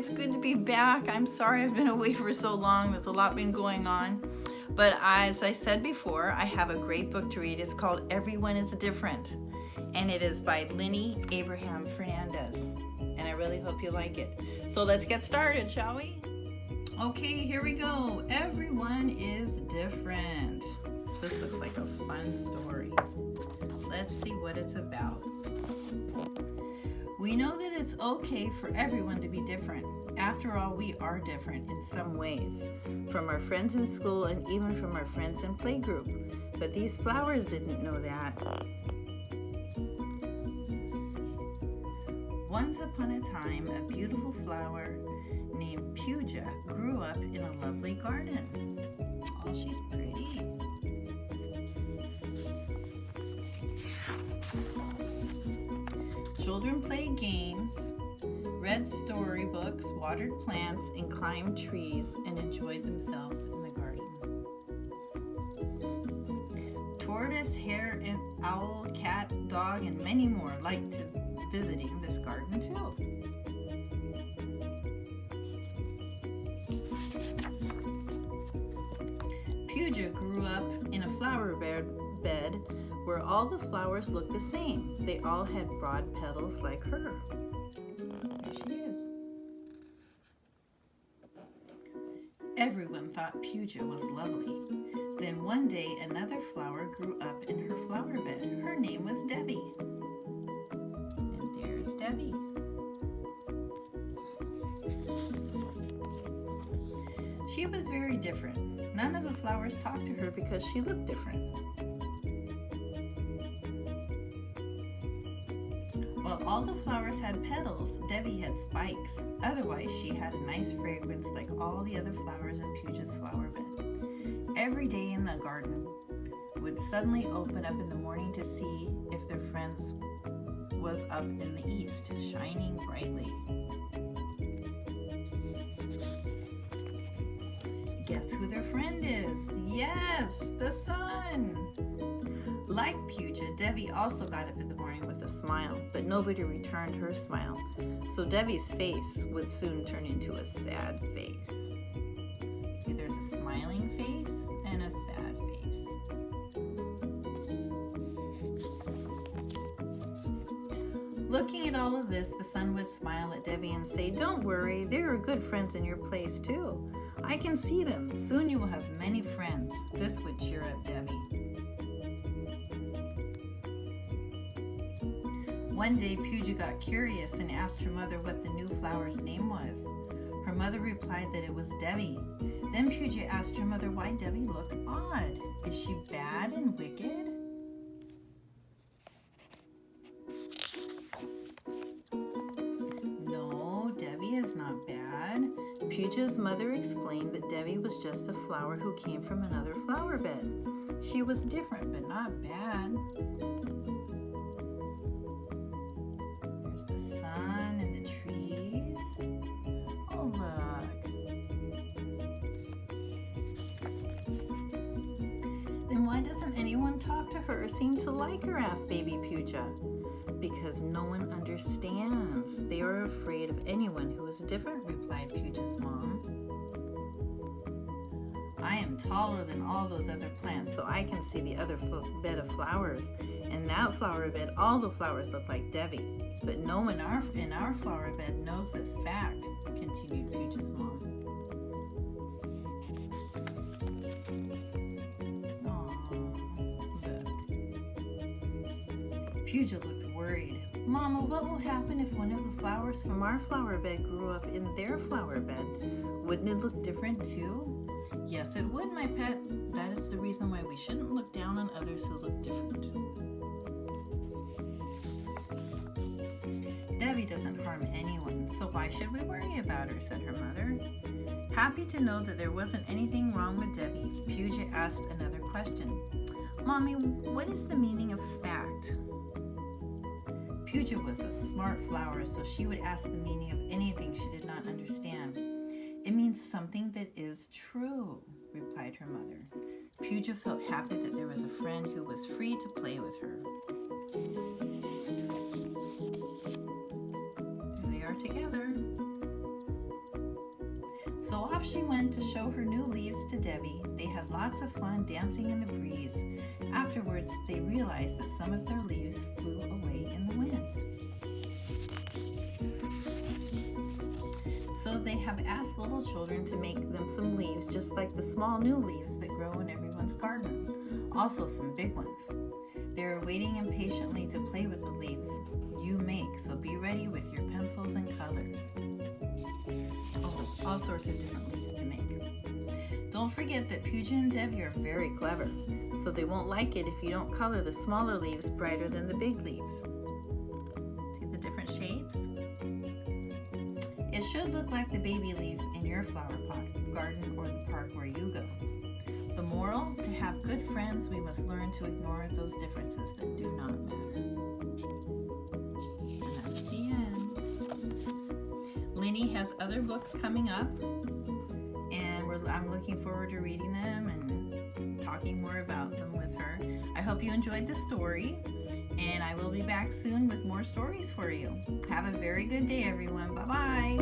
it's good to be back. I'm sorry I've been away for so long. There's a lot been going on. But as I said before, I have a great book to read. It's called Everyone is Different. And it is by Lini Fernandez. And I really hope you like it. So let's get started, shall we? Okay, here we go. Everyone is different. This looks like a fun story. Let's see what it's about. We know that it's okay for everyone to be different. After all, we are different in some ways, from our friends in school and even from our friends in playgroup. But these flowers didn't know that. Once upon a time, a beautiful flower named Puja grew up in a lovely garden. Oh, she's pretty. Children played games, read storybooks, watered plants, and climbed trees and enjoyed themselves in the garden. Tortoise, hare, and owl, cat, dog, and many more liked visiting this garden too. Puja grew up in a flower bed where all the flowers looked the same. They all had broad petals like her. There she is. Everyone thought Puja was lovely. Then one day another flower grew up in her flower bed. Her name was Debbie. And there's Debbie. She was very different. None of the flowers talked to her because she looked different. While all the flowers had petals, Debbie had spikes. Otherwise, she had a nice fragrance like all the other flowers in Puja's flower bed. Every day in the garden would suddenly open up in the morning to see if their friends was up in the east, shining brightly. Guess who their friend is? Yes, the sun! Like Puja, Debbie also got up in the morning with a smile, but nobody returned her smile. So Debbie's face would soon turn into a sad face. See, there's a smiling face and a sad face. Looking at all of this, the sun would smile at Debbie and say, "Don't worry, there are good friends in your place too. I can see them. Soon you will have many friends." This would cheer up Debbie. One day, Puja got curious and asked her mother what the new flower's name was. Her mother replied that it was Debbie. Then Puja asked her mother why Debbie looked odd. Is she bad and wicked? No, Debbie is not bad. Puja's mother explained that Debbie was just a flower who came from another flower bed. She was different, but not bad. Then why doesn't anyone talk to her or seem to like her? Asked baby Puja. Because no one understands. They are afraid of anyone who is different, replied Puja's mom. I am taller than all those other plants, so I can see the other bed of flowers. In that flower bed, all the flowers look like Debbie. But no one in our flower bed knows this fact, continued Puja's mom. Puja looked worried. Mama, what will happen if one of the flowers from our flower bed grew up in their flower bed? Wouldn't it look different too? Yes, it would, my pet. That is the reason why we shouldn't look down on others who look different. Debbie doesn't harm anyone, so why should we worry about her, said her mother. Happy to know that there wasn't anything wrong with Debbie, Puja asked another question. Mommy, what is the meaning of fact? Puja was a smart flower, so she would ask the meaning of anything she did not understand. It means something that is true, replied her mother. Puja felt happy that there was a friend who was free to play with her. There they are together. Off she went to show her new leaves to Debbie. They had lots of fun dancing in the breeze. Afterwards, they realized that some of their leaves flew away in the wind. So they have asked little children to make them some leaves just like the small new leaves that grow in everyone's garden. Also some big ones. They are waiting impatiently to play with the leaves you make, so be ready with your pencils and colors. Oh, there's all sorts of different leaves to make. Don't forget that Puja and Debbie are very clever, so they won't like it if you don't color the smaller leaves brighter than the big leaves. See the different shapes? It should look like the baby leaves in your flower pot, garden, or the park where you go. The moral: to have good friends, we must learn to ignore those differences that do not matter. And that's the end. Lini has other books coming up, and I'm looking forward to reading them and talking more about them with her. I hope you enjoyed the story, and I will be back soon with more stories for you. Have a very good day, everyone. Bye-bye.